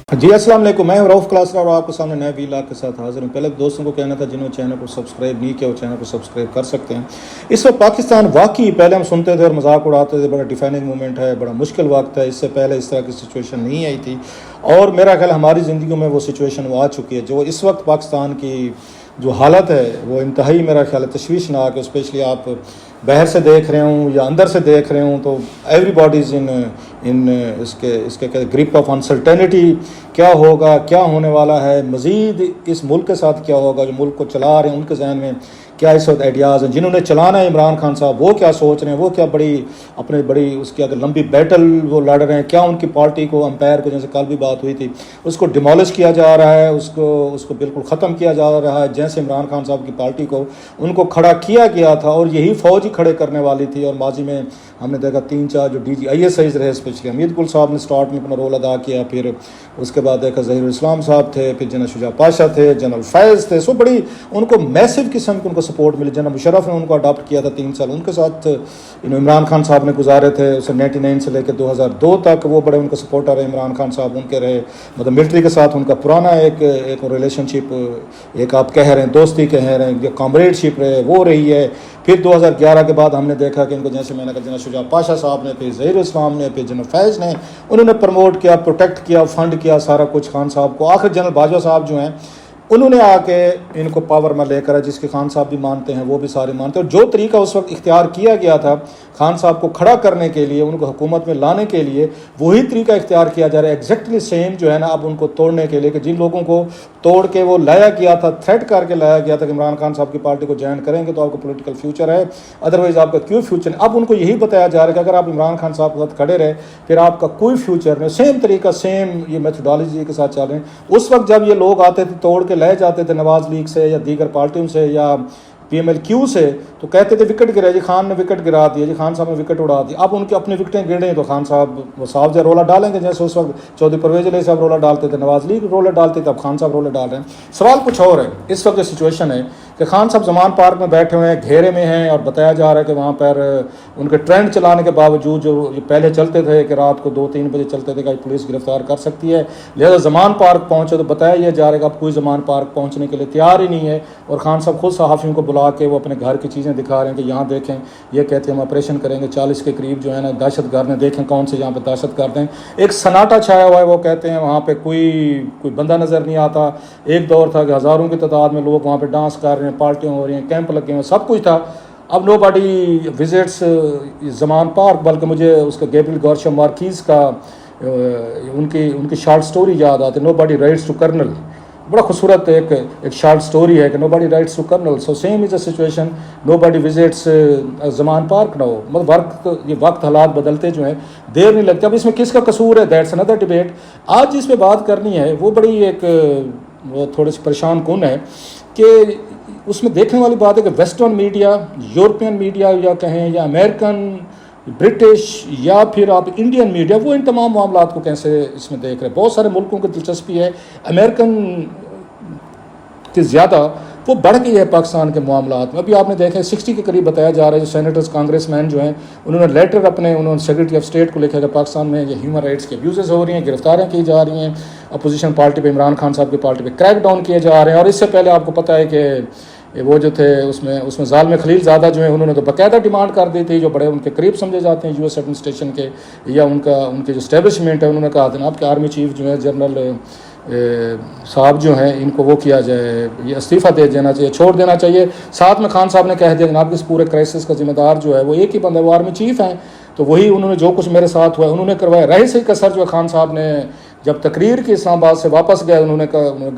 جی السلام علیکم، میں ہوں رؤف کلاسرا اور آپ کے سامنے نئے ویلاگ کے ساتھ حاضر ہوں۔ پہلے دوستوں کو کہنا تھا جنہوں نے چینل کو سبسکرائب نہیں کیا وہ چینل کو سبسکرائب کر سکتے ہیں۔ اس وقت پاکستان واقعی پہلے ہم سنتے تھے اور مذاق اڑاتے تھے، بڑا ڈیفائننگ مومنٹ ہے، بڑا مشکل وقت ہے، اس سے پہلے اس طرح کی سچویشن نہیں آئی تھی اور میرا خیال ہماری زندگیوں میں وہ سچویشن وہ آ چکی ہے۔ جو اس وقت پاکستان کی جو حالت ہے وہ انتہائی میرا خیال ہے تشویشناک ہے، اسپیشلی آپ باہر سے دیکھ رہے ہوں یا اندر سے دیکھ رہے ہوں تو ایوری باڈی از ان اس کے گرپ آف انسرٹینٹی۔ کیا ہوگا، کیا ہونے والا ہے، مزید اس ملک کے ساتھ کیا ہوگا، جو ملک کو چلا رہے ہیں ان کے ذہن میں کیا اس وقت آئیڈیاز ہیں، جنہوں نے چلانا ہے عمران خان صاحب وہ کیا سوچ رہے ہیں، وہ کیا بڑی اس کی اگر لمبی بیٹل وہ لڑ رہے ہیں، کیا ان کی پارٹی کو امپائر کو، جیسے کل بھی بات ہوئی تھی، اس کو ڈیمالش کیا جا رہا ہے، اس کو بالکل ختم کیا جا رہا ہے، جیسے عمران خان صاحب کی پارٹی کو ان کو کھڑا کیا گیا تھا اور یہی فوج ہی کھڑے کرنے والی تھی۔ اور ماضی میں ہم نے دیکھا 3-4 جو DGIS رہے، اسپیشلی حمید گل صاحب نے سٹارٹ میں اپنا رول ادا کیا، پھر اس کے بعد دیکھا ظہیر الاسلام صاحب تھے، پھر جنرل شجاع پاشا تھے، جنرل فیض تھے، سو بڑی ان کو میسو قسم کی ان کو سپورٹ ملی۔ جنرل مشرف نے ان کو اڈاپٹ کیا تھا 3 سال ان کے ساتھ عمران خان صاحب نے گزارے تھے، اسے 99 سے لے کے 2002 تک وہ بڑے ان کے سپورٹر رہے، عمران خان صاحب ان کے رہے، مطلب ملٹری کے ساتھ ان کا پرانا ایک ریلیشن شپ، ایک آپ کہہ رہے ہیں دوستی کہہ رہے ہیں، جو کامریڈ شپ رہے وہ رہی ہے۔ پھر 2011 کے بعد ہم نے دیکھا کہ ان کو، جیسے میں نے کہا، جنرل شجاع پاشا صاحب نے، پھر ظہیر اسلام نے، پھر جنرل فیض نے، انہوں نے پروموٹ کیا، پروٹیکٹ کیا، فنڈ کیا سارا کچھ خان صاحب کو۔ آخر جنرل باجوہ صاحب جو ہیں انہوں نے آ کے ان کو پاور میں لے کر آئے، جس کے خان صاحب بھی مانتے ہیں، وہ بھی سارے مانتے ہیں، اور جو طریقہ اس وقت اختیار کیا گیا تھا خان صاحب کو کھڑا کرنے کے لیے، ان کو حکومت میں لانے کے لیے، وہی طریقہ اختیار کیا جا رہا ہے ایگزیکٹلی سیم جو ہے نا، اب ان کو توڑنے کے لیے، کہ جن لوگوں کو توڑ کے وہ لایا گیا تھا، تھریٹ کر کے لایا گیا تھا کہ عمران خان صاحب کی پارٹی کو جوائن کریں گے تو آپ کو پولیٹیکل فیوچر ہے، ادروائز آپ کا کیوں فیوچر ہے۔ اب ان کو یہی بتایا جا رہا ہے کہ اگر آپ عمران خان صاحب کے ساتھ کھڑے رہے پھر آپ کا کوئی فیوچر نہیں۔ سیم طریقہ، سیم یہ میتھڈالوجی کے ساتھ چل رہے ہیں۔ اس وقت جب یہ لوگ آتے تھے توڑ کے لے جاتے تھے نواز لیگ سے یا دیگر پارٹیوں سے یا PMLQ سے، تو کہتے تھے وکٹ گرا جی، خان نے وکٹ گرا دیا جی، خان صاحب نے وکٹ اڑا دی۔ اب ان کی اپنی وکٹیں گریں تو خان صاحب وہ صاحب جو رولہ ڈالیں گے، جیسے اس وقت چودھری پرویز علیہ صاحب رولہ ڈالتے تھے، نواز لیگ رولہ ڈالتے تھے، اب خان صاحب رولہ ڈال رہے ہیں۔ سوال کچھ اور ہے، اس وقت جو سچویشن ہے کہ خان صاحب زمان پارک میں بیٹھے ہوئے ہیں، گھیرے میں ہیں، اور بتایا جا رہا ہے کہ وہاں پر ان کے ٹرینڈ چلانے کے باوجود جو پہلے چلتے تھے کہ رات کو 2-3 بجے چلتے تھے کہ پولیس گرفتار کر سکتی ہے، لہذا زمان پارک پہنچے، تو بتایا یہ جا رہا ہے کہ اب کوئی زمان پارک پہنچنے کے لیے تیار ہی نہیں ہے، اور خان صاحب خود صحافیوں کو بلا کے وہ اپنے گھر کی چیزیں دکھا رہے ہیں کہ یہاں دیکھیں، یہ کہتے ہیں ہم آپریشن کریں گے، 40 کے قریب جو ہے نا دہشت گرد ہیں، دیکھیں کون سے یہاں پہ دہشت گرد ہیں۔ ایک سناٹا چھایا ہوا ہے، وہ کہتے ہیں وہاں پہ کوئی بندہ نظر نہیں آتا۔ ایک دور تھا کہ ہزاروں کی تعداد میں لوگ وہاں پہ ڈانس کر رہے ہیں، پارٹیاں ہو رہی ہیں، کیمپ لگے ہوئے، سب کچھ تھا۔ اب نو باڈی وزٹس زمان پارک، بلکہ مجھے اس کا گیبریل گارشیا مارکیز کا ان کی شارٹ سٹوری یاد آتی، nobody writes to colonel, بڑا خوبصورت ایک شارٹ سٹوری ہے کہ nobody writes to colonel, so same as a situation, nobody visits Zaman Park نہ ہو، مطلب وقت حالات بدلتے جو ہیں، دیر نہیں لگتی۔ اب اس میں کس کا قصور ہے، دیٹس اندر ڈبیٹ۔ آج جس پہ بات کرنی ہے وہ بڑی ایک وہ تھوڑی سی پریشان کن ہے کہ اس میں دیکھنے والی بات ہے کہ ویسٹرن میڈیا، یورپین میڈیا یا کہیں، یا امریکن، برٹش، یا پھر آپ انڈین میڈیا، وہ ان تمام معاملات کو کیسے اس میں دیکھ رہے ہیں۔ بہت سارے ملکوں کی دلچسپی ہے، امریکن کی زیادہ وہ بڑھ گئی ہے پاکستان کے معاملات میں۔ ابھی آپ نے دیکھا 60 کے قریب بتایا جا رہا ہے جو سینیٹرز، کانگریس مین جو ہیں، انہوں نے لیٹر انہوں نے سیکرٹری آف اسٹیٹ کو لکھا کہ پاکستان میں یہ ہیومن رائٹس کے ابیوزز ہو رہی ہیں، گرفتاریاں کی جا رہی ہیں، اپوزیشن پارٹی پہ، عمران خان صاحب کی پارٹی پہ کریک ڈاؤن کیے جا رہے ہیں۔ اور اس سے پہلے آپ کو پتہ ہے کہ وہ جو تھے اس میں ظالم خلیل زادہ جو ہیں، انہوں نے تو باقاعدہ ڈیمانڈ کر دی تھی، جو بڑے ان کے قریب سمجھے جاتے ہیں US ایڈمنسٹریشن کے یا ان کے جو اسٹیبلشمنٹ ہے، انہوں نے کہا جناب کہ آرمی چیف جو ہے جنرل صاحب جو ہیں ان کو وہ کیا جائے، یہ استعفیٰ دے دینا چاہیے، چھوڑ دینا چاہیے۔ ساتھ میں خان صاحب نے کہہ دیا جناب کہ اس پورے کرائسس کا ذمہ دار جو ہے وہ ایک ہی بندہ ہے، وہ آرمی چیف ہیں، تو وہی انہوں نے جو کچھ میرے ساتھ ہوا ہے انہوں نے کروایا۔ رہے سے کثر جو ہے خان صاحب نے جب تقریر کی اسلام آباد سے واپس گئے، انہوں نے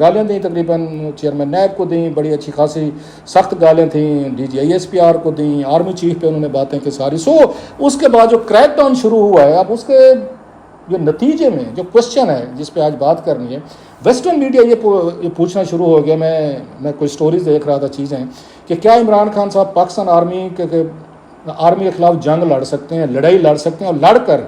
گالیاں دیں، تقریباً چیئرمین نیب کو دیں، بڑی اچھی خاصی سخت گالیاں تھیں، DGISPR کو دیں، آرمی چیف پہ انہوں نے باتیں کی ساری۔ اس کے بعد جو کریک ڈاؤن شروع ہوا ہے، اب اس کے جو نتیجے میں جو کوشچن ہے جس پہ آج بات کرنی ہے، ویسٹرن میڈیا یہ پوچھنا شروع ہو گیا، میں کوئی سٹوریز دیکھ رہا تھا چیزیں، کہ کیا عمران خان صاحب پاکستان آرمی کے خلاف جنگ لڑ سکتے ہیں، لڑائی لڑ سکتے ہیں، اور لڑ کر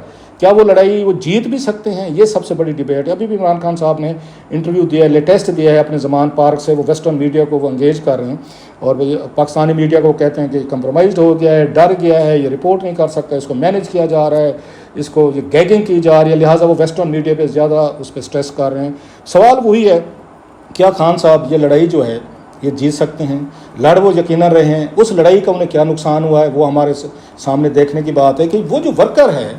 کیا وہ لڑائی وہ جیت بھی سکتے ہیں؟ یہ سب سے بڑی ڈبیٹ ہے. ابھی بھی عمران خان صاحب نے انٹرویو دیا ہے, لیٹسٹ دیا ہے اپنے زمان پارک سے, وہ ویسٹرن میڈیا کو وہ انگیج کر رہے ہیں اور پاکستانی میڈیا کو کہتے ہیں کہ کمپرومائزڈ ہو گیا ہے, ڈر گیا ہے, یہ رپورٹ نہیں کر سکتا, اس کو مینیج کیا جا رہا ہے, اس کو یہ گیگنگ کی جا رہی ہے, لہٰذا وہ ویسٹرن میڈیا پہ زیادہ اس پہ سٹریس کر رہے ہیں. سوال وہی ہے, کیا خان صاحب یہ لڑائی جو ہے یہ جیت سکتے ہیں؟ لڑ وہ یقیناً رہے ہیں, اس لڑائی کا انہیں کیا نقصان ہوا ہے وہ ہمارے سامنے دیکھنے کی بات ہے کہ وہ جو ورکر ہے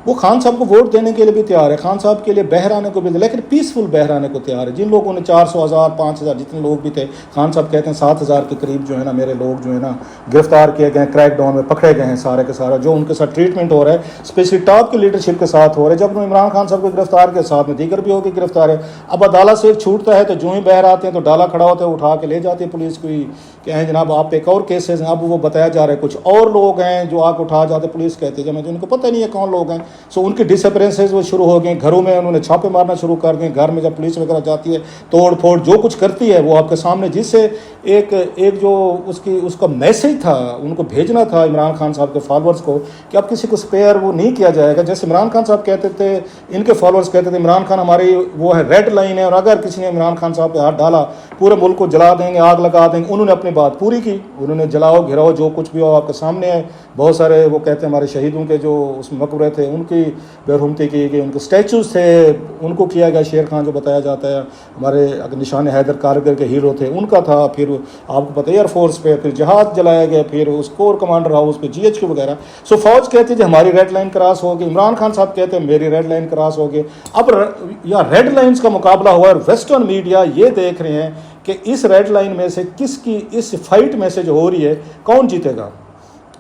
وہ خان صاحب کو ووٹ دینے کے لیے بھی تیار ہے, خان صاحب کے لیے بہر آنے کو بھی, لیکن پیسفل بہر آنے کو تیار ہے. جن لوگوں نے 400,000 5,000 جتنے لوگ بھی تھے, خان صاحب کہتے ہیں 7,000 کے قریب جو ہے نا میرے لوگ جو ہے نا گرفتار کیے گئے ہیں, کریک ڈاؤن میں پکڑے گئے ہیں سارے کے سارا, جو ان کے ساتھ ٹریٹمنٹ ہو رہا ہے اسپیشلی ٹاپ کی لیڈرشپ کے ساتھ ہو رہا ہے. جب عمران خان صاحب کو گرفتار کے ساتھ میں دیگر بھی ہو کے گرفتار ہے, اب عدالت سے ایک چھوٹتا ہے تو جو ہی بہر آتے ہیں تو ڈالا کھڑا ہوتا ہے, اٹھا کے لے جاتی ہے پولیس کوئی کہ ہیں جناب آپ پہ ایک اور کیسز ہیں. اب وہ بتایا جا رہا ہے کچھ اور لوگ ہیں جو آ کے اٹھا جاتے, پولیس کہتی ہے ان کو پتہ نہیں ہے کون لوگ ہیں. سو ان کی ڈسپیرنسز وہ شروع ہو گئے, گھروں میں انہوں نے چھاپے مارنا شروع کر دیے, گھر میں جب پولیس وغیرہ جاتی ہے توڑ پھوڑ جو کچھ کرتی ہے وہ آپ کے سامنے, جس سے ایک جو اس کا میسج تھا ان کو بھیجنا تھا عمران خان صاحب کے فالورز کو کہ اب کسی کو اسپیئر وہ نہیں کیا جائے گا. جیسے عمران خان صاحب کہتے تھے, ان کے فالورز کہتے تھے عمران خان ہماری وہ ہے ریڈ لائن ہے, اور اگر کسی نے عمران خان صاحب پہ ہاتھ ڈالا پورے ملک کو جلا دیں گے, آگ لگا دیں گے. انہوں نے اپنی بات پوری کی, انہوں نے جلاؤ گھراؤ جو کچھ بھی ہو آپ کے سامنے ہے. بہت سارے وہ کہتے ہیں ہمارے شہیدوں کے جو اس میں مقبرے تھے ان کی بےرحمتی کی گئی, ان کے اسٹیچوز تھے ان کو کیا گیا. شیر خان جو بتایا جاتا ہے ہمارے نشان حیدر کارگل کے ہیرو تھے ان کا تھا. پھر آپ کو پتہ ایئر فورس پہ پھر جہاز جلایا گیا, پھر اس کور کمانڈر ہاؤس پہ GHQ وغیرہ. سو فوج کہتی ہے ہماری ریڈ لائن کراس ہو گئی, عمران خان صاحب کہتے ہیں میری ریڈ لائن کراس ہو گئی. اب یا ریڈ لائنز کا مقابلہ ہوا ہے, ویسٹرن میڈیا یہ دیکھ رہے ہیں کہ اس ریڈ لائن میں سے کس کی اس فائٹ میں سے جو ہو رہی ہے کون جیتے گا.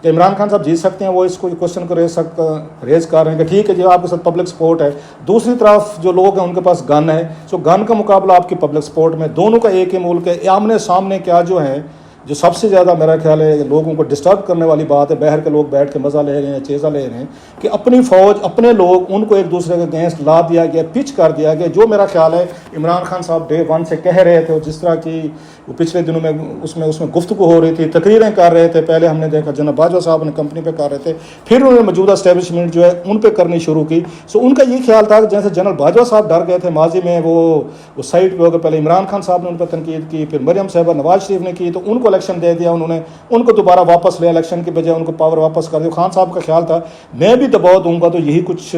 کہ عمران خان صاحب جیت سکتے ہیں, وہ اس کو کوشچن کو ریز کر رہے ہیں کہ ٹھیک ہے جی آپ کے ساتھ پبلک سپورٹ ہے. دوسری طرف جو لوگ ہیں ان کے پاس گن ہے, سو گن کا مقابلہ آپ کی پبلک سپورٹ میں, دونوں کا ایک ہی ملک ہے. آمنے سامنے کیا جو ہے جو سب سے زیادہ میرا خیال ہے لوگوں کو ڈسٹرب کرنے والی بات ہے, باہر کے لوگ بیٹھ کے مزہ لے رہے ہیں, چیزہ لے رہے ہیں کہ اپنی فوج اپنے لوگ ان کو ایک دوسرے کے اگینسٹ لا دیا گیا, پچ کر دیا گیا. جو میرا خیال ہے عمران خان صاحب ڈے 1 سے کہہ رہے تھے, جس طرح کی وہ پچھلے دنوں میں اس میں گفتگو ہو رہی تھی, تقریریں کر رہے تھے. پہلے ہم نے دیکھا جناب باجوہ صاحب نے کمپنی پہ کر رہے تھے, پھر انہوں نے موجودہ اسٹیبلشمنٹ جو ہے ان پہ کرنی شروع کی. سو ان کا یہ خیال تھا کہ جیسے جنرل باجوہ صاحب ڈر گئے تھے ماضی میں, وہ سائٹ پہ ہو گئے, پہلے عمران خان صاحب نے ان پہ تنقید کی, پھر مریم صاحبہ نواز شریف نے کی, تو ان کو الیکشن دے دیا انہوں نے, ان کو دوبارہ واپس لے, الیکشن کی بجائے ان کو پاور واپس کر دیا. خان صاحب کا خیال تھا میں بھی دباؤ دوں گا تو یہی کچھ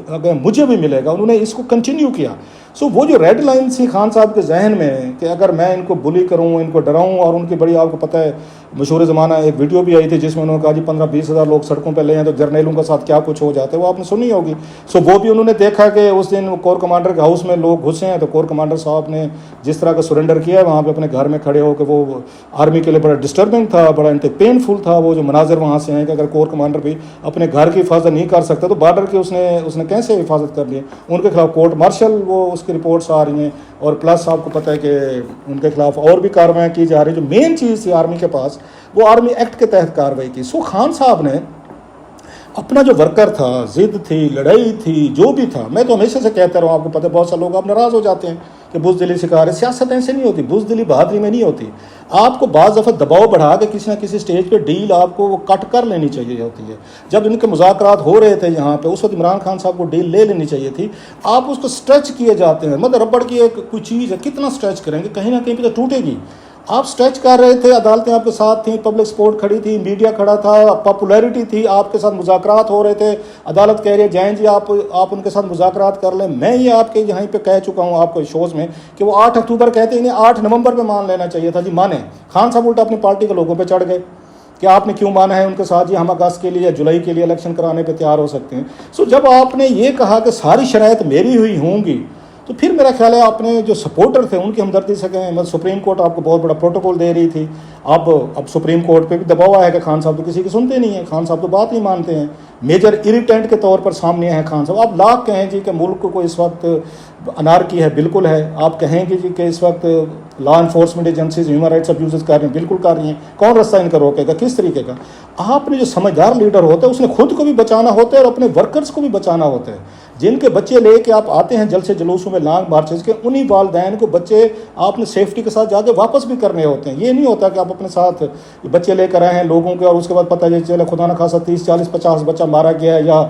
اگر مجھے بھی ملے گا, انہوں نے اس کو کنٹینیو کیا. سو وہ جو ریڈ لائن تھی خان صاحب کے ذہن میں کہ اگر میں ان کو بلی کروں, ان کو ڈراؤں, اور ان کی بڑی آپ کو پتہ ہے مشہور زمانہ ایک ویڈیو بھی آئی تھی جس میں انہوں نے کہا جی 15-20 ہزار لوگ سڑکوں پہ لے ہیں تو جرنیلوں کے ساتھ کیا کچھ ہو جاتا ہے, وہ آپ نے سنی ہوگی. سو وہ بھی انہوں نے دیکھا کہ اس دن کور کمانڈر کے ہاؤس میں لوگ گھسے ہیں, تو کور کمانڈر صاحب نے جس طرح کا سرنڈر کیا ہے وہاں پہ اپنے گھر میں کھڑے ہو کے, وہ آرمی کے لیے بڑا ڈسٹربنگ تھا, بڑا پینفل تھا وہ جو مناظر وہاں سے ہیں کہ اگر کور کمانڈر بھی اپنے گھر کی حفاظت نہیں کر سکتا تو بارڈر کی اس نے کیسے حفاظت کر لی. ان کے خلاف کورٹ مارشل وہ اس کی رپورٹس آ رہی ہیں, اور پلس آپ کو پتہ ہے کہ ان کے خلاف اور بھی کارروائیاں کی جا رہی. جو مین چیز تھی آرمی کے پاس وہ آرمی ایکٹ کے تحت کارروائی کی. سو خان صاحب نے اپنا جو ورکر تھا, ضد تھی, لڑائی تھی, جو بھی تھا, میں تو ہمیشہ سے کہتا رہا ہوں, آپ کو پتہ ہے بہت سے لوگ آپ ناراض ہو جاتے ہیں کہ بزدلی سکھا رہے. سیاست ایسے نہیں ہوتی, بزدلی بہادری میں نہیں ہوتی. آپ کو بعض دفعہ دباؤ بڑھا کے کسی نہ کسی سٹیج پہ ڈیل آپ کو وہ کٹ کر لینی چاہیے ہوتی ہے. جب ان کے مذاکرات ہو رہے تھے یہاں پہ اس وقت عمران خان صاحب کو ڈیل لے لینی چاہیے تھی. آپ اس کو اسٹریچ کیے جاتے ہیں, مطلب ربڑ کی ایک کوئی چیز ہے, کتنا اسٹریچ کریں گے, کہیں نہ کہیں پہ تو ٹوٹے گی. آپ اسٹریچ کر رہے تھے, عدالتیں آپ کے ساتھ تھیں, پبلک سپورٹ کھڑی تھی, میڈیا کھڑا تھا, پاپولیرٹی تھی, آپ کے ساتھ مذاکرات ہو رہے تھے. عدالت کہہ رہی ہے جائیں جی آپ ان کے ساتھ مذاکرات کر لیں. میں یہ آپ کے یہیں پہ کہہ چکا ہوں آپ کو شوز میں کہ وہ 8 اکتوبر کہتے ہیں, انہیں 8 نومبر پہ مان لینا چاہیے تھا. جی مانیں. خان صاحب الٹا اپنی پارٹی کے لوگوں پہ چڑھ گئے کہ آپ نے کیوں مانا ہے ان کے ساتھ, جی ہم اگست کے لیے جولائی کے لیے الیکشن کرانے پہ تیار ہو سکتے ہیں. سو جب آپ نے یہ کہا کہ ساری شرائط میری ہوئی ہوں گی تو پھر میرا خیال ہے آپ نے جو سپورٹر تھے ان کی ہمدردی سے گئے. مطلب سپریم کورٹ آپ کو بہت بڑا پروٹوکول دے رہی تھی. اب سپریم کورٹ پہ بھی دباؤ آیا کہ خان صاحب تو کسی کی سنتے نہیں ہیں, خان صاحب تو بات نہیں مانتے ہیں, میجر اریٹینٹ کے طور پر سامنے ہیں خان صاحب. آپ لاکھ کہیں جی کہ ملک کو اس وقت انارکی ہے، بالکل ہے. آپ کہیں گے جی کہ اس وقت law enforcement agencies human rights abuses کر رہی ہیں، بالکل کر رہی ہیں. کون رستہ ان کا روکے گا؟ کس طریقے کا؟ آپ نے جو سمجھدار لیڈر ہوتا ہے اس نے خود کو بھی بچانا ہوتا ہے اور اپنے ورکرز کو بھی بچانا ہوتا ہے. جن کے بچے لے کے آپ آتے ہیں جلسے جلوسوں میں لانگ مارچز کے، انہی والدین کو بچے آپ نے سیفٹی کے ساتھ جا کے واپس بھی کرنے ہوتے ہیں. یہ نہیں ہوتا کہ آپ اپنے ساتھ بچے لے کر آئے ہیں لوگوں کے اور اس کے بعد پتہ چلے خدا نہ خاصا 30 40 50 بچہ مارا گیا ہے یا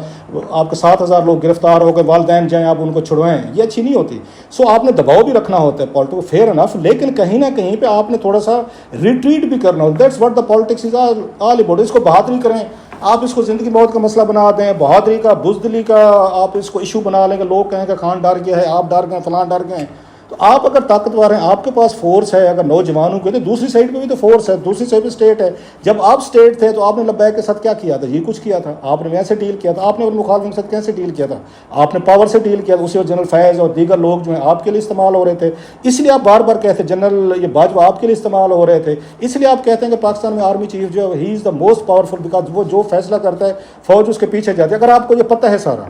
آپ کے 7,000 لوگ گرفتار ہو گئے، والدین جائیں آپ ان کو چھڑوائیں. یہ اچھی نہیں ہوتی. سو آپ نے دباؤ بھی رکھنا ہوتا ہے پالیٹکس کو، فیئر انف، لیکن کہیں نہ کہیں پہ آپ نے تھوڑا سا ریٹریٹ بھی کرنا ہوتا ہے. That's what the politics is all about. اس کو بہادری کریں آپ، اس کو زندگی موت کا مسئلہ بنا دیں، بہادری کا بزدلی کا آپ اس کو ایشو بنا لیں کہ لوگ کہیں کہ خان ڈر گیا ہے، آپ ڈر گئے، فلاں ڈر گئے. تو آپ اگر طاقتور ہیں، آپ کے پاس فورس ہے، اگر نوجوانوں کے تو دوسری سائڈ پہ بھی تو فورس ہے، دوسری سائڈ پہ اسٹیٹ ہے. جب آپ اسٹیٹ تھے تو آپ نے لبیک کے ساتھ کیا کیا تھا؟ یہ کچھ کیا تھا. آپ نے ویسے ڈیل کیا تھا. آپ نے مخالفین کے ساتھ کیسے ڈیل کیا تھا؟ آپ نے پاور سے ڈیل کیا تھا. اسی وقت جنرل فیض اور دیگر لوگ جو ہیں آپ کے لیے استعمال ہو رہے تھے، اس لیے آپ بار بار کہتے ہیں جنرل یہ باجوہ آپ کے لیے استعمال ہو رہے تھے، اس لیے آپ کہتے ہیں کہ پاکستان میں آرمی چیف جو ہے ہی از دا موسٹ پاورفل، بیکاز وہ جو فیصلہ کرتا ہے فوج اس کے پیچھے جاتی ہے. اگر آپ کو یہ پتہ ہے سارا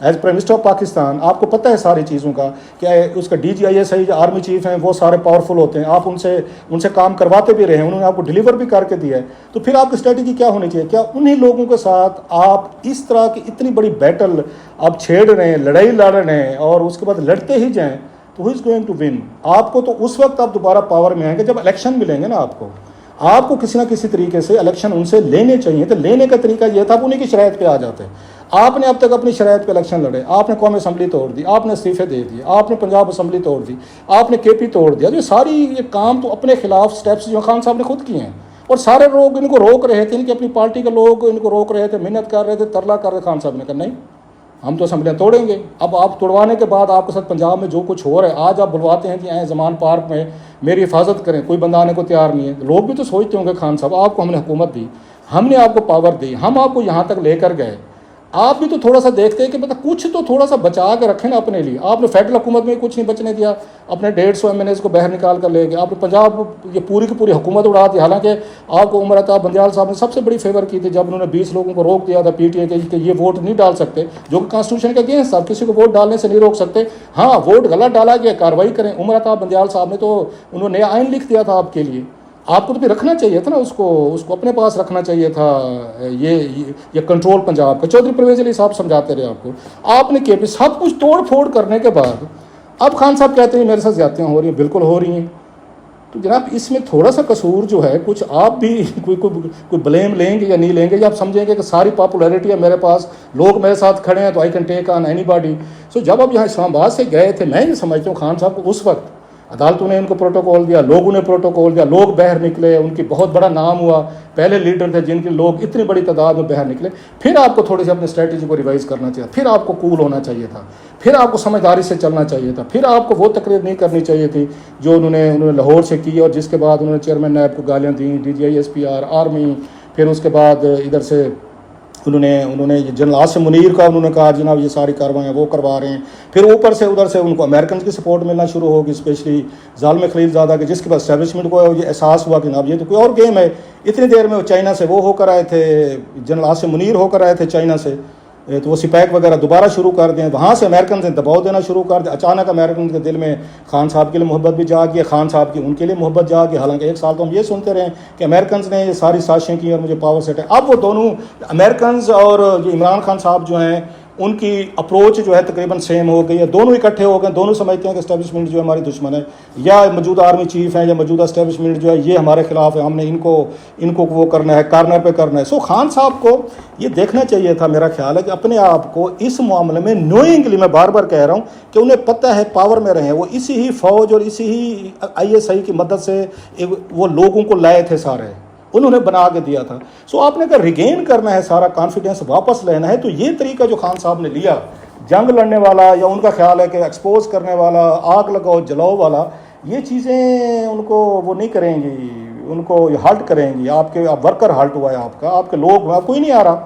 as prime minister of Pakistan, آپ کو پتہ ہے ساری چیزوں کا کہ اس کا D G I S I جو آرمی چیف ہیں وہ سارے پاورفل ہوتے ہیں، آپ ان سے کام کرواتے بھی رہے ہیں، انہوں نے آپ کو ڈیلیور بھی کر کے دیا ہے، تو پھر آپ کی اسٹریٹجی کیا ہونی چاہیے؟ کیا انہی لوگوں کے ساتھ آپ اس طرح کی اتنی بڑی بیٹل آپ چھیڑ رہے ہیں، لڑائی لڑ رہے ہیں اور اس کے بعد لڑتے ہی جائیں تو ہو از گوئنگ ٹو ون؟ آپ کو تو اس وقت آپ دوبارہ پاور میں آئیں گے جب الیکشن ملیں گے نا. آپ کو کسی نہ کسی طریقے سے الیکشن ان سے لینے چاہیے. تو لینے کا طریقہ یہ تھا انہیں کی شرائط پہ آ جاتے ہیں. آپ نے اب تک اپنی شرائط پہ الیکشن لڑے، آپ نے قومی اسمبلی توڑ دی، آپ نے استعفے دے دیے، آپ نے پنجاب اسمبلی توڑ دی، آپ نے کے پی توڑ دیا. یہ ساری یہ کام تو اپنے خلاف سٹیپس جو خان صاحب نے خود کیے ہیں، اور سارے لوگ ان کو روک رہے تھے، ان کی اپنی پارٹی کے لوگ ان کو روک رہے تھے، محنت کر رہے تھے، ترلا کر رہے. خان صاحب نے کہا نہیں، ہم تو اسمبلیاں توڑیں گے. اب آپ توڑوانے کے بعد آپ کے ساتھ پنجاب میں جو کچھ ہو رہا ہے، آج آپ بلواتے ہیں کہ آئیں زمان پارک میں میری حفاظت کریں، کوئی بندہ آنے کو تیار نہیں ہے. لوگ بھی تو سوچتے ہوں گے خان صاحب آپ کو ہم نے حکومت دی، ہم نے آپ کو پاور دی، ہم آپ کو یہاں تک لے کر گئے، آپ بھی تو تھوڑا سا دیکھتے ہیں کہ مطلب کچھ تو تھوڑا سا بچا کے رکھیں نا اپنے لیے. آپ نے فیڈرل حکومت میں کچھ نہیں بچنے دیا، اپنے 150 MNAs کو باہر نکال کر لے گئے. آپ نے پنجاب یہ پوری کی پوری حکومت اڑا دی. حالانکہ آپ کو عمر عطا بندیال صاحب نے سب سے بڑی فیور کی تھی جب انہوں نے 20 لوگوں کو روک دیا تھا پی ٹی اے کہ یہ ووٹ نہیں ڈال سکتے، جو کہ کانسٹیٹیوشن کے اگینسٹ تھا. کسی کو ووٹ ڈالنے سے نہیں روک سکتے. ہاں ووٹ غلط ڈالا گیا، کارروائی کریں. عمر عطا بندیال صاحب نے تو انہوں نے نیا آئین لکھ دیا تھا آپ کے لیے. آپ کو تو پھر رکھنا چاہیے تھا نا، اس کو اپنے پاس رکھنا چاہیے تھا. یہ کنٹرول پنجاب کا چودھری پرویز علی صاحب سمجھاتے رہے آپ کو. آپ نے کیا سب کچھ توڑ پھوڑ کرنے کے بعد اب خان صاحب کہتے ہیں میرے ساتھ زیادتیاں ہو رہی ہیں. بالکل ہو رہی ہیں. تو جناب اس میں تھوڑا سا قصور جو ہے کچھ آپ بھی کوئی بلیم لیں گے یا نہیں لیں گے، یا آپ سمجھیں گے کہ ساری پاپولیرٹی ہے میرے پاس، لوگ میرے ساتھ کھڑے ہیں تو I can take on anybody. So جب آپ یہاں اسلام آباد سے گئے تھے، میں یہ سمجھتا ہوں خان صاحب کو اس وقت عدالتوں نے ان کو پروٹوکول دیا، لوگوں نے پروٹوکول دیا، لوگ باہر نکلے، ان کی بہت بڑا نام ہوا. پہلے لیڈر تھے جن کے لوگ اتنی بڑی تعداد میں باہر نکلے. پھر آپ کو تھوڑی سی اپنی اسٹریٹجی کو ریوائز کرنا چاہیے، پھر آپ کو کول ہونا چاہیے تھا، پھر آپ کو سمجھداری سے چلنا چاہیے تھا، پھر آپ کو وہ تقریر نہیں کرنی چاہیے تھی جو انہوں نے لاہور سے کی اور جس کے بعد انہوں نے چیئرمین نیب کو گالیاں دیں، D G I S P R army. پھر اس کے بعد ادھر سے انہوں نے جنرل عاصم منیر کا انہوں نے کہا جناب یہ ساری کاروائیاں وہ کروا رہے ہیں. پھر اوپر سے ادھر سے ان کو امریکنز کی سپورٹ ملنا شروع ہوگی، اسپیشلی ظالم خلیل زادہ کے، جس کے بعد اسٹیبلشمنٹ کو یہ احساس ہوا کہ جناب یہ تو کوئی اور گیم ہے. اتنی دیر میں وہ چائنا سے وہ ہو کر آئے تھے، جنرل عاصم منیر ہو کر آئے تھے چائنا سے، تو وہ سپیک وغیرہ دوبارہ شروع کر دیں. وہاں سے امریکنز نے دباؤ دینا شروع کر دیا. اچانک امریکنز کے دل میں خان صاحب کے لیے محبت بھی جاگی، خان صاحب کی ان کے لیے محبت جاگی. حالانکہ 1 سال تو ہم یہ سنتے رہے کہ امریکنز نے یہ ساری سازشیں کی اور مجھے پاور سیٹ ہے. اب وہ دونوں امریکنز اور جو عمران خان صاحب جو ہیں ان کی اپروچ جو ہے تقریباً سیم ہو گئی ہے. دونوں اکٹھے ہو گئے، دونوں سمجھتے ہیں کہ اسٹیبلشمنٹ جو ہے ہماری دشمن ہے، یا موجودہ آرمی چیف ہیں یا موجودہ اسٹیبلشمنٹ جو ہے یہ ہمارے خلاف ہے، ہم نے ان کو وہ کرنا ہے، کارنر پہ کرنا ہے. سو خان صاحب کو یہ دیکھنا چاہیے تھا، میرا خیال ہے کہ اپنے آپ کو اس معاملے میں نوئنگلی، میں بار بار کہہ رہا ہوں کہ انہیں پتہ ہے پاور میں رہے ہیں، وہ اسی ہی فوج اور اسی ہی آئی ایس آئی کی مدد سے وہ لوگوں کو لائے تھے، سارے انہوں نے بنا کے دیا تھا. سو آپ نے اگر ریگین کرنا ہے، سارا کانفیڈنس واپس لینا ہے، تو یہ طریقہ جو خان صاحب نے لیا، جنگ لڑنے والا، یا ان کا خیال ہے کہ ایکسپوز کرنے والا، آگ لگاؤ جلاؤ والا، یہ چیزیں ان کو وہ نہیں کریں گی، ان کو یہ ہالٹ کریں گی. آپ کے ورکر ہالٹ ہوا ہے، آپ کے لوگ، آپ کوئی نہیں آ رہا.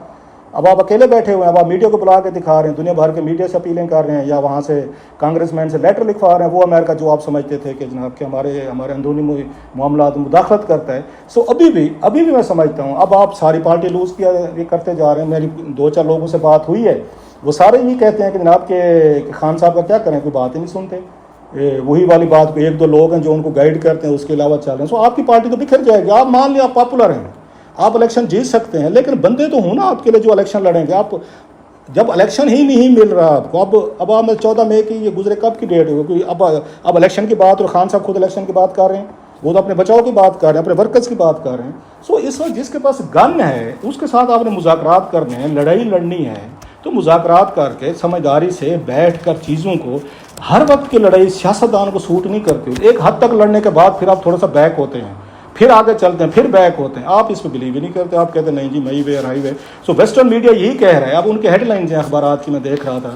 اب آپ اکیلے بیٹھے ہوئے ہیں، اب آپ میڈیا کو بلا کے دکھا رہے ہیں، دنیا بھر کے میڈیا سے اپیلیں کر رہے ہیں، یا وہاں سے کانگریس مین سے لیٹر لکھوا رہے ہیں. وہ امریکہ جو آپ سمجھتے تھے کہ جناب کہ ہمارے اندرونی معاملات میں مداخلت کرتا ہے. سو ابھی بھی میں سمجھتا ہوں اب آپ ساری پارٹی لوز کیا یہ کرتے جا رہے ہیں. میری 2-4 لوگوں سے بات ہوئی ہے وہ سارے یہ کہتے ہیں کہ جناب کہ خان صاحب کا کیا کریں، کوئی بات ہی نہیں سنتے، وہی والی بات کو ایک دو لوگ ہیں جو ان کو گائیڈ کرتے ہیں، اس کے علاوہ چل رہے ہیں. سو آپ کی پارٹی تو بکھر جائے گی. آپ مان لیں آپ پاپولر ہیں، آپ الیکشن جیت سکتے ہیں، لیکن بندے تو ہوں نا آپ کے لیے جو الیکشن لڑیں گے. آپ جب الیکشن ہی نہیں مل رہا آپ کو، اب آپ 14 مئی کی یہ گزرے کب کی ڈیٹ ہوگی، کوئی اب الیکشن کی بات، اور خان صاحب خود الیکشن کی بات کر رہے ہیں، وہ تو اپنے بچاؤ کی بات کر رہے ہیں، اپنے ورکرز کی بات کر رہے ہیں. سو اس وقت جس کے پاس گن ہے اس کے ساتھ آپ نے مذاکرات کرنے ہیں، لڑائی لڑنی ہے، تو مذاکرات کر کے سمجھداری سے بیٹھ کر چیزوں کو، ہر وقت کی لڑائی سیاستدان کو سوٹ نہیں کرتی. ایک حد تک لڑنے کے بعد پھر آپ تھوڑا سا بیک ہوتے ہیں، پھر آگے چلتے ہیں، پھر بیک ہوتے ہیں. آپ اس پہ بلیو ہی نہیں کرتے، آپ کہتے ہیں نہیں جی مئی وے اور ہائی وے. سو ویسٹرن میڈیا یہی کہہ رہا ہے. اب ان کے ہیڈ لائنز ہیں اخبارات کی، میں دیکھ رہا تھا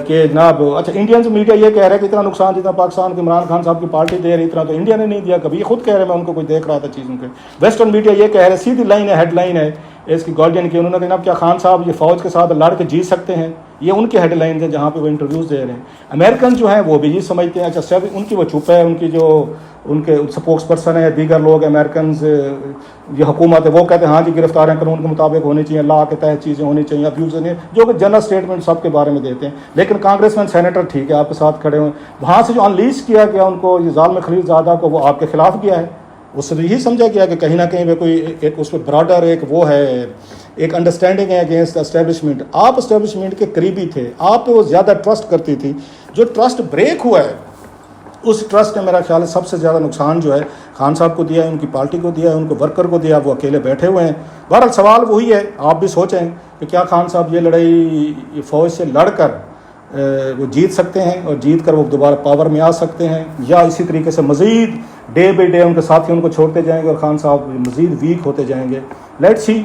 کہ جناب اچھا انڈین میڈیا یہ کہہ رہا ہے کہ اتنا نقصان جتنا پاکستان کے عمران خان صاحب کی پارٹی دے رہی اتنا تو انڈیا نے نہیں دیا کبھی. یہ خود کہہ رہے ہیں، میں ان کو کوئی دیکھ رہا تھا چیزوں کے. ویسٹرن میڈیا یہ کہہ رہے ہیں، سیدھی لائن ہے، ہیڈ لائن ہے اس کی گارڈین کی، انہوں نے کہا جناب کیا خان صاحب یہ فوج کے ساتھ لڑ کے جیت سکتے ہیں. یہ ان کے ہیڈ لائنز ہیں جہاں پہ وہ انٹرویوز دے رہے ہیں. امریکن جو ہیں وہ بھی یہ سمجھتے ہیں، اچھا ان کی وہ چپ ہے، ان کی جو ان کے سپوکس پرسن ہے، دیگر لوگ امریکنز، یہ حکومت ہے، وہ کہتے ہیں ہاں جی گرفتاریاں قانون کے مطابق ہونی چاہیے، لا کے تحت چیزیں ہونی چاہیے، ابیوز نہیں، جو کہ جنرل اسٹیٹمنٹ سب کے بارے میں دیتے ہیں. لیکن کانگریس مین سینیٹر ٹھیک ہے آپ کے ساتھ کھڑے ہوئے، وہاں سے جو انلیش کیا گیا ان کو، یہ ظالم خلیل زادہ کو، وہ آپ کے خلاف کیا ہے. اس سے یہی سمجھا گیا کہ کہیں نہ کہیں وہ کوئی ایک اس پہ براڈر ایک وہ ہے، ایک انڈرسٹینڈنگ ہے اگینسٹ اسٹیبلشمنٹ. آپ اسٹیبلشمنٹ کے قریبی تھے، آپ پہ وہ زیادہ ٹرسٹ کرتی تھی. جو ٹرسٹ بریک ہوا ہے اس ٹرسٹ نے میرا خیال ہے سب سے زیادہ نقصان جو ہے خان صاحب کو دیا ہے، ان کی پارٹی کو دیا ہے، ان کو ورکر کو دیا، وہ اکیلے بیٹھے ہوئے ہیں. بہرحال سوال وہی ہے، آپ بھی سوچیں کہ کیا خان صاحب یہ لڑائی فوج سے لڑ کر وہ جیت سکتے ہیں، اور جیت کر وہ دوبارہ پاور میں آ سکتے ہیں، یا اسی طریقے سے مزید ڈے بائی ڈے ان کے ساتھی ان کو چھوڑتے جائیں گے اور خان صاحب مزید ویک ہوتے جائیں گے. Let's see.